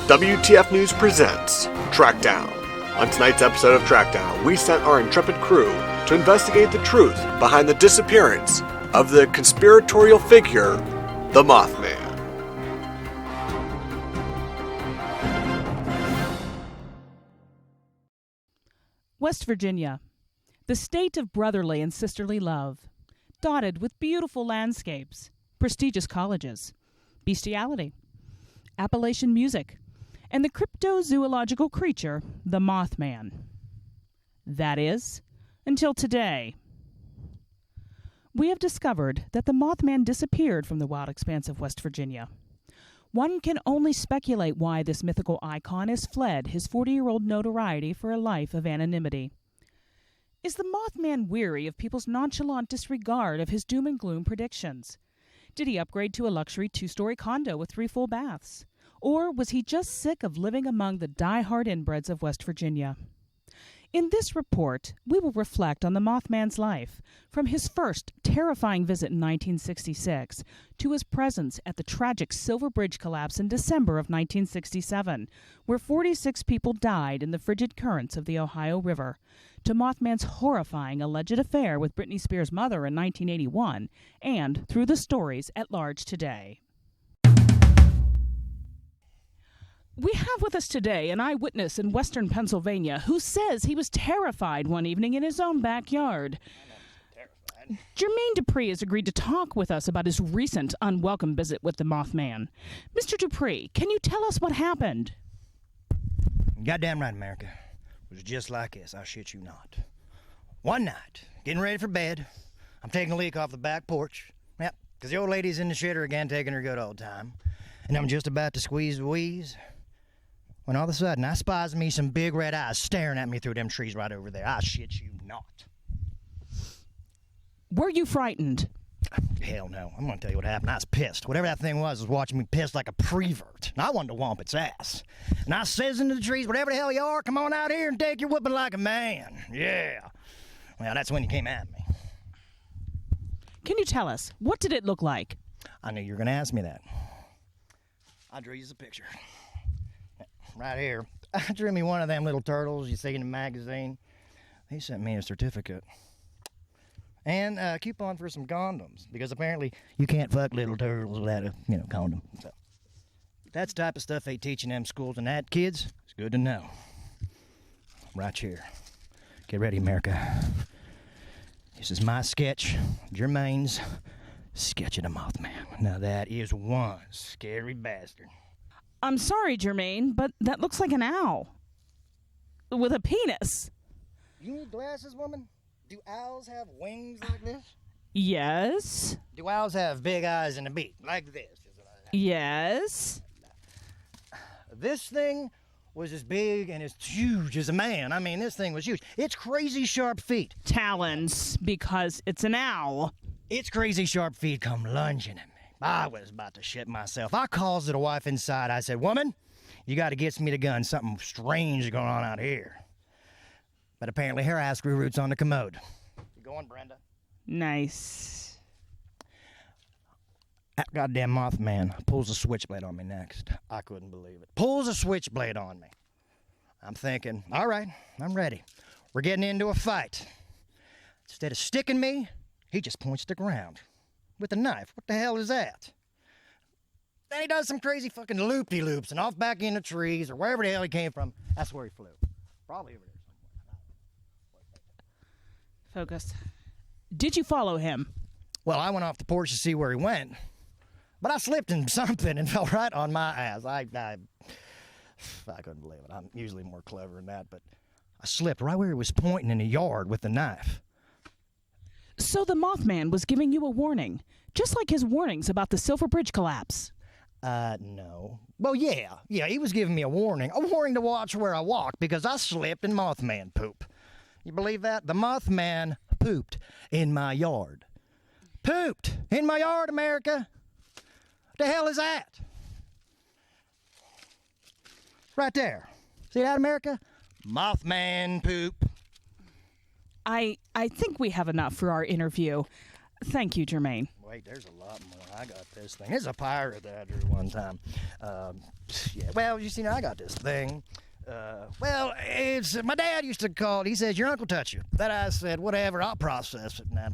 WTF News presents Trackdown. On tonight's episode of Trackdown, we sent our intrepid crew to investigate the truth behind the disappearance of the conspiratorial figure, the Mothman. West Virginia, the state of brotherly and sisterly love, dotted with beautiful landscapes, prestigious colleges, bestiality, Appalachian music, and the cryptozoological creature, the Mothman. That is, until today. We have discovered that the Mothman disappeared from the wild expanse of West Virginia. One can only speculate why this mythical icon has fled his 40-year-old notoriety for a life of anonymity. Is the Mothman weary of people's nonchalant disregard of his doom and gloom predictions? Did he upgrade to a luxury 2-story condo with 3 full baths? Or was he just sick of living among the die-hard inbreds of West Virginia? In this report, we will reflect on the Mothman's life, from his first terrifying visit in 1966 to his presence at the tragic Silver Bridge collapse in December of 1967, where 46 people died in the frigid currents of the Ohio River, to Mothman's horrifying alleged affair with Britney Spears' mother in 1981, and through the stories at large today. We have with us today an eyewitness in western Pennsylvania who says he was terrified one evening in his own backyard. Jermaine Dupree has agreed to talk with us about his recent unwelcome visit with the Mothman. Mr. Dupree, can you tell us what happened? Goddamn right, America. It was just like this, I shit you not. One night, getting ready for bed, I'm taking a leak off the back porch. Yep, because the old lady's in the shitter again, taking her good old time. And I'm just about to squeeze the wheeze, when all of a sudden I spies me some big red eyes staring at me through them trees right over there. I shit you not. Were you frightened? Hell no. I'm going to tell you what happened. I was pissed. Whatever that thing was watching me pissed like a prevert. And I wanted to whomp its ass. And I says into the trees, whatever the hell you are, come on out here and take your whooping like a man. Yeah. Well, that's when you came at me. Can you tell us, what did it look like? I knew you were going to ask me that. I drew you a picture. Right here. I drew me one of them little turtles you see in the magazine. He sent me a certificate. And a coupon for some condoms. Because apparently you can't fuck little turtles without a, condom. So that's the type of stuff they teach in them schools. And that, kids, it's good to know. Right here. Get ready, America. This is my sketch. Jermaine's sketch of the Mothman. Now that is one scary bastard. I'm sorry, Jermaine, but that looks like an owl. With a penis. You need glasses, woman? Do owls have wings like this? Yes. Do owls have big eyes and a beak like this? Yes. This thing was as big and as huge as a man. I mean, this thing was huge. It's crazy sharp feet. Talons, because it's an owl. Its crazy sharp feet come lunging at me. I was about to shit myself. I calls to the wife inside. I said, woman, you got to get me the gun. Something strange is going on out here. But apparently her ass grew roots on the commode. You going, Brenda? Nice. That goddamn Mothman pulls a switchblade on me next. I couldn't believe it. Pulls a switchblade on me. I'm thinking, all right, I'm ready. We're getting into a fight. Instead of sticking me, he just points to the ground. With a knife. What the hell is that? Then he does some crazy fucking loop-de-loops and off back in the trees or wherever the hell he came from. That's where he flew. Probably over there somewhere. Focus. Did you follow him? Well, I went off the porch to see where he went. But I slipped in something and fell right on my ass. I couldn't believe it. I'm usually more clever than that, but I slipped right where he was pointing in the yard with the knife. So the Mothman was giving you a warning, just like his warnings about the Silver Bridge collapse. No. Well, yeah, he was giving me a warning to watch where I walked because I slipped in Mothman poop. You believe that? The Mothman pooped in my yard. Pooped in my yard, America. What the hell is that? Right there. See that, America? Mothman poop. I think we have enough for our interview. Thank you, Jermaine. Wait, there's a lot more. I got this thing. It's a pirate that I drew one time. Yeah, well, you see, now I got this thing. Well, it's my dad used to call it. He says, your uncle touched you. That I said, whatever, I'll process it now.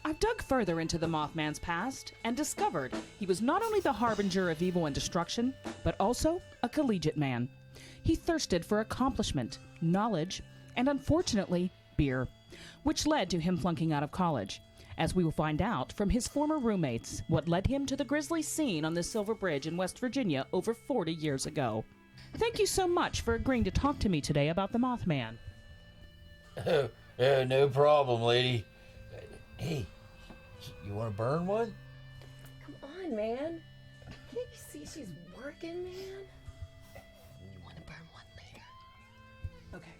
I've dug further into the Mothman's past and discovered he was not only the harbinger of evil and destruction, but also a collegiate man. He thirsted for accomplishment, knowledge, and unfortunately, beer, which led to him flunking out of college. As we will find out from his former roommates, what led him to the grisly scene on the Silver Bridge in West Virginia over 40 years ago. Thank you so much for agreeing to talk to me today about the Mothman. No problem, lady. Hey, you want to burn one? Come on, man. Can't you see she's working, man? You want to burn one later? Okay.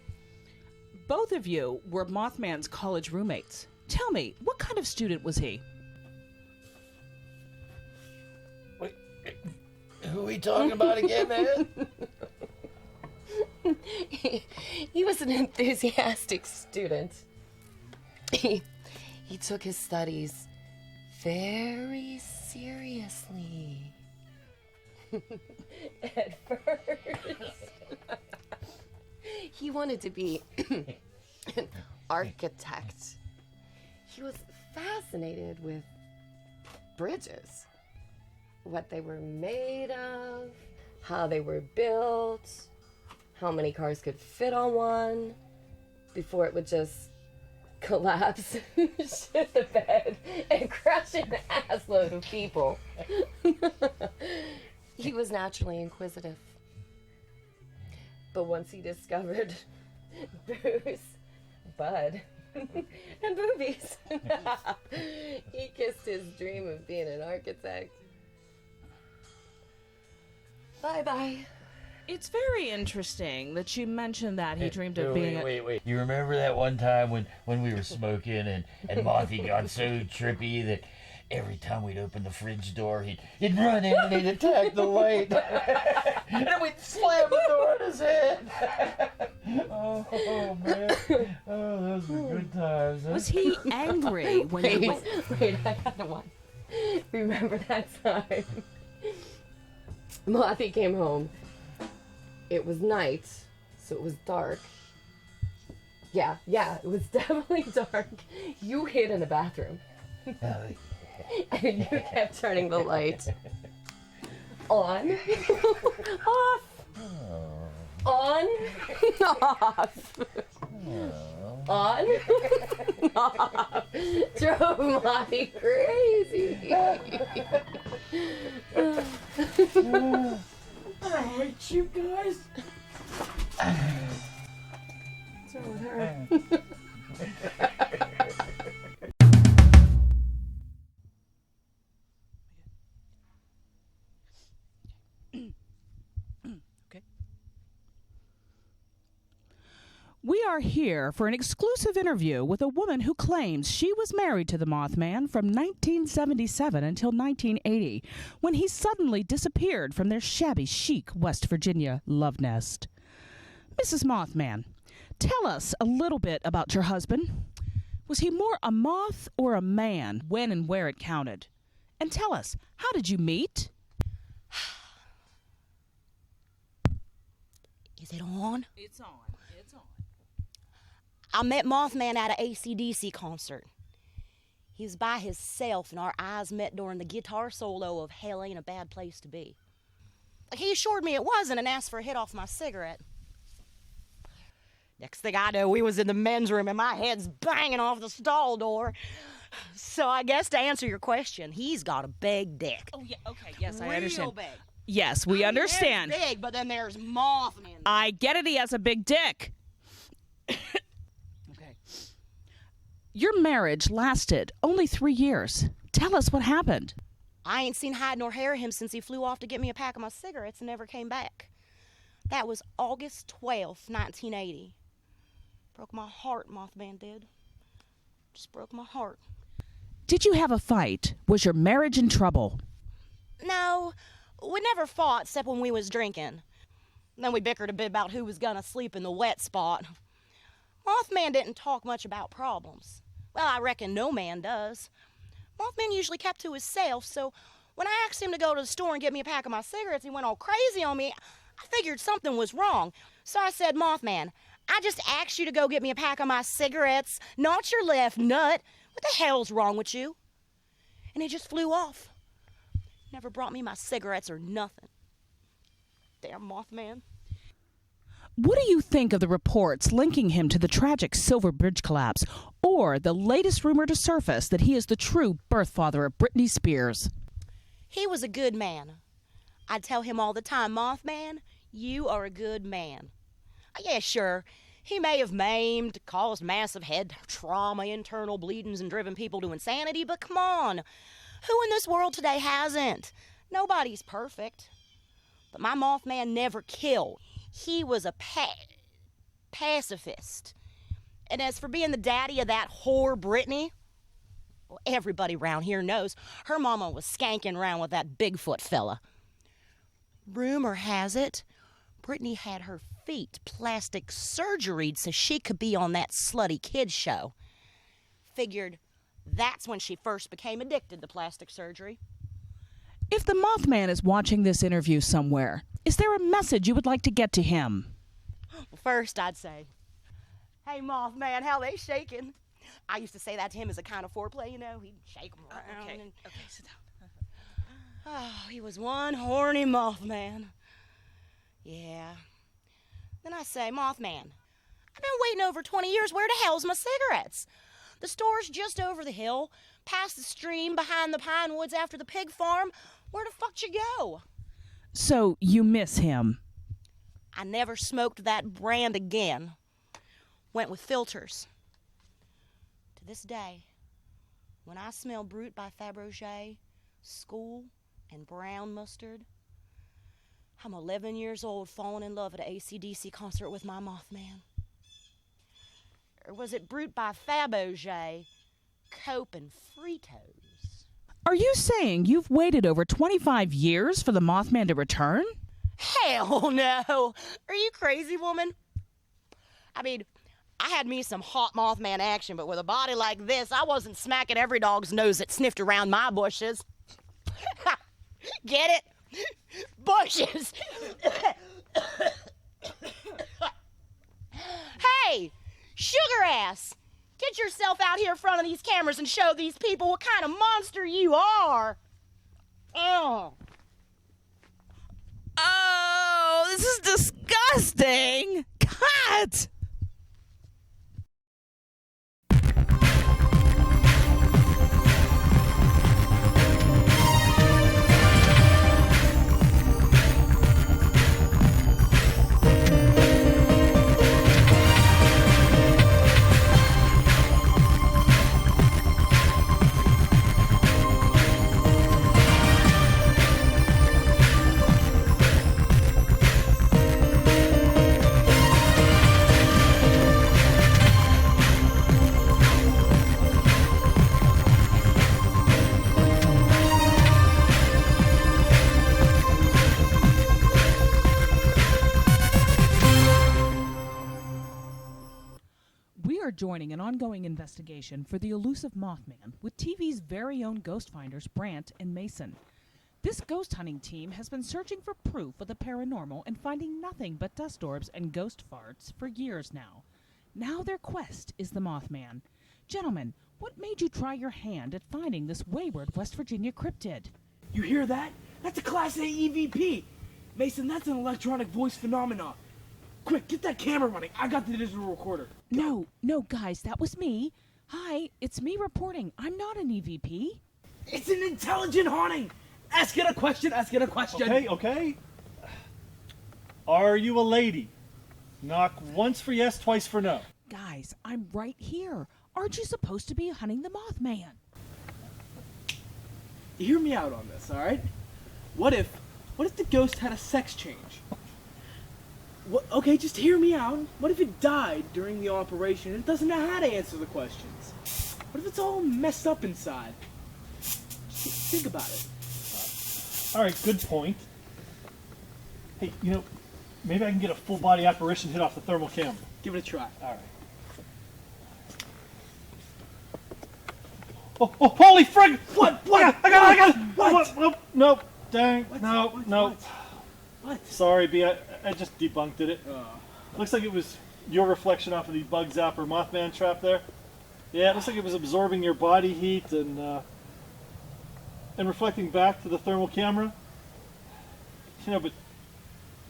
Both of you were Mothman's college roommates. Tell me, what kind of student was he? Wait, who are we talking about again, man? He was an enthusiastic student. He took his studies very seriously. At first. He wanted to be an architect. He was fascinated with bridges, what they were made of, how they were built, how many cars could fit on one before it would just collapse, shit the bed, and crush an assload of people. He was naturally inquisitive. But once he discovered booze, bud, and boobies, he kissed his dream of being an architect. Bye-bye. It's very interesting that you mentioned that he dreamed of being Wait. You remember that one time when we were smoking and Mothy got so trippy that every time we'd open the fridge door, he'd run in and he'd attack the light. And then we'd slam the door on his head. Oh, man. Oh, those were good times. Huh? Was he angry when he was... Wait, I got the one. Remember that time? Mothy came home. It was night, so it was dark. Yeah, it was definitely dark. You hid in the bathroom. And you kept turning the light on, off, on, off, on, off. Drove Mothy crazy. I hate you guys. What's wrong with her? We are here for an exclusive interview with a woman who claims she was married to the Mothman from 1977 until 1980, when he suddenly disappeared from their shabby chic West Virginia love nest. Mrs. Mothman, tell us a little bit about your husband. Was he more a moth or a man, when and where it counted? And tell us, how did you meet? Is it on? It's on. It's on. I met Mothman at an AC/DC concert. He was by himself, and our eyes met during the guitar solo of Hell Ain't a Bad Place to Be. He assured me it wasn't and asked for a hit off my cigarette. Next thing I know, we was in the men's room and my head's banging off the stall door. So I guess to answer your question, he's got a big dick. Oh, yeah, okay, yes, I Real understand. big. Yes, we understand. There's big, but then there's Mothman. I get it, he has a big dick. Okay. Your marriage lasted only 3 years. Tell us what happened. I ain't seen hide nor hair of him since he flew off to get me a pack of my cigarettes and never came back. That was August 12th, 1980. Broke my heart, Mothman did. Just broke my heart. Did you have a fight? Was your marriage in trouble? No, we never fought except when we was drinking. Then we bickered a bit about who was gonna sleep in the wet spot. Mothman didn't talk much about problems, Well, I reckon no man does. Mothman usually kept to himself, so when I asked him to go to the store and get me a pack of my cigarettes, he went all crazy on me. I figured something was wrong. So I said, Mothman, I just asked you to go get me a pack of my cigarettes, not your left nut. What the hell's wrong with you? And he just flew off. Never brought me my cigarettes or nothing. Damn Mothman. What do you think of the reports linking him to the tragic Silver Bridge collapse, or the latest rumor to surface that he is the true birth father of Britney Spears? He was a good man. I tell him all the time, Mothman, you are a good man. Yeah, sure, he may have maimed, caused massive head trauma, internal bleedings, and driven people to insanity, but come on, who in this world today hasn't? Nobody's perfect. But my Mothman never killed. He was a pacifist. And as for being the daddy of that whore Britney, well, everybody around here knows her mama was skanking around with that Bigfoot fella. Rumor has it, Britney had her feet plastic surgeried so she could be on that slutty kids show. Figured that's when she first became addicted to plastic surgery. If the Mothman is watching this interview somewhere, is there a message you would like to get to him? Well, first I'd say, hey Mothman, how they shaking? I used to say that to him as a kind of foreplay, you know. He'd shake them around. Okay, sit down. Oh, he was one horny Mothman. Yeah. Then I say, Mothman, I've been waiting over 20 years. Where the hell's my cigarettes? The store's just over the hill, past the stream, behind the pine woods after the pig farm. Where the fuck'd you go? So you miss him? I never smoked that brand again. Went with filters. To this day, when I smell Brut by Fabergé, School, and brown mustard, I'm 11 years old falling in love at an AC/DC concert with my Mothman. Or was it Brut by Fabergé, Cope, and Fritos? Are you saying you've waited over 25 years for the Mothman to return? Hell no! Are you crazy, woman? I mean, I had me some hot Mothman action, but with a body like this, I wasn't smacking every dog's nose that sniffed around my bushes. Get it? Bushes! Hey, sugar ass! Get yourself out here in front of these cameras and show these people what kind of monster you are! Oh. Oh, this is disgusting! Cut! Joining an ongoing investigation for the elusive Mothman with TV's very own ghost finders Brandt and Mason. This ghost hunting team has been searching for proof of the paranormal and finding nothing but dust orbs and ghost farts for years now. Now their quest is the Mothman. Gentlemen, what made you try your hand at finding this wayward West Virginia cryptid? You hear that? That's a Class A EVP. Mason, that's an electronic voice phenomenon. Quick, get that camera running. I got the digital recorder. No, guys, that was me. Hi, it's me reporting. I'm not an EVP. It's an intelligent haunting. Ask it a question. Okay. Are you a lady? Knock once for yes, twice for no. Guys, I'm right here. Aren't you supposed to be hunting the Mothman? Hear me out on this, all right? What if the ghost had a sex change? Okay, just hear me out. What if it died during the operation and it doesn't know how to answer the questions? What if it's all messed up inside? Just think about it. All right, good point. Hey, maybe I can get a full body apparition hit off the thermal camera. Give it a try. All holy frig! What? I got it! What? Nope. Dang. No. What? Sorry, B. I just debunked it. Looks like it was your reflection off of the bug zapper Mothman trap there. Yeah, it looks like it was absorbing your body heat and reflecting back to the thermal camera. You know, but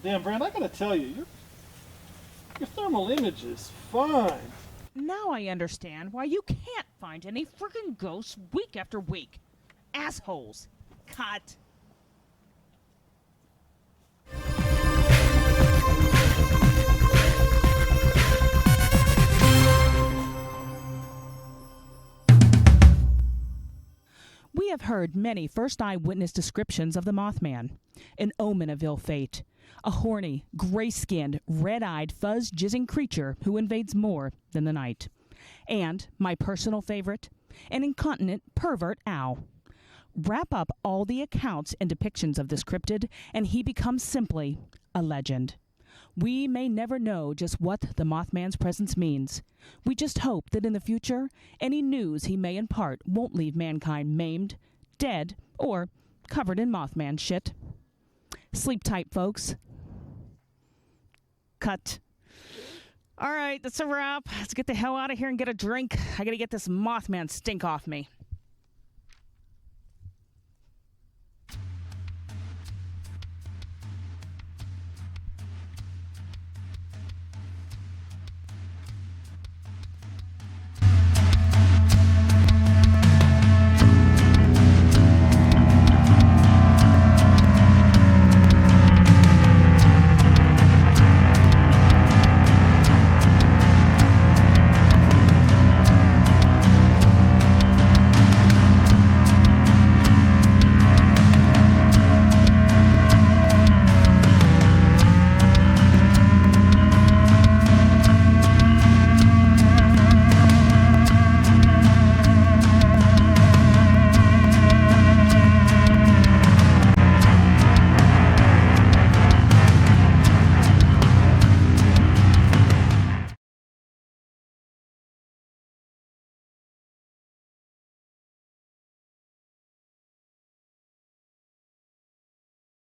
damn, Brand, I gotta tell you, your thermal image is fine. Now I understand why you can't find any friggin' ghosts week after week. Assholes. Cut. We have heard many first eyewitness descriptions of the Mothman, an omen of ill fate, a horny, gray-skinned, red-eyed, fuzz-jizzing creature who invades more than the night. And, my personal favorite, an incontinent pervert owl. Wrap up all the accounts and depictions of this cryptid, and he becomes simply a legend. We may never know just what the Mothman's presence means. We just hope that in the future, any news he may impart won't leave mankind maimed, dead, or covered in Mothman shit. Sleep tight, folks. Cut. All right, that's a wrap. Let's get the hell out of here and get a drink. I gotta get this Mothman stink off me.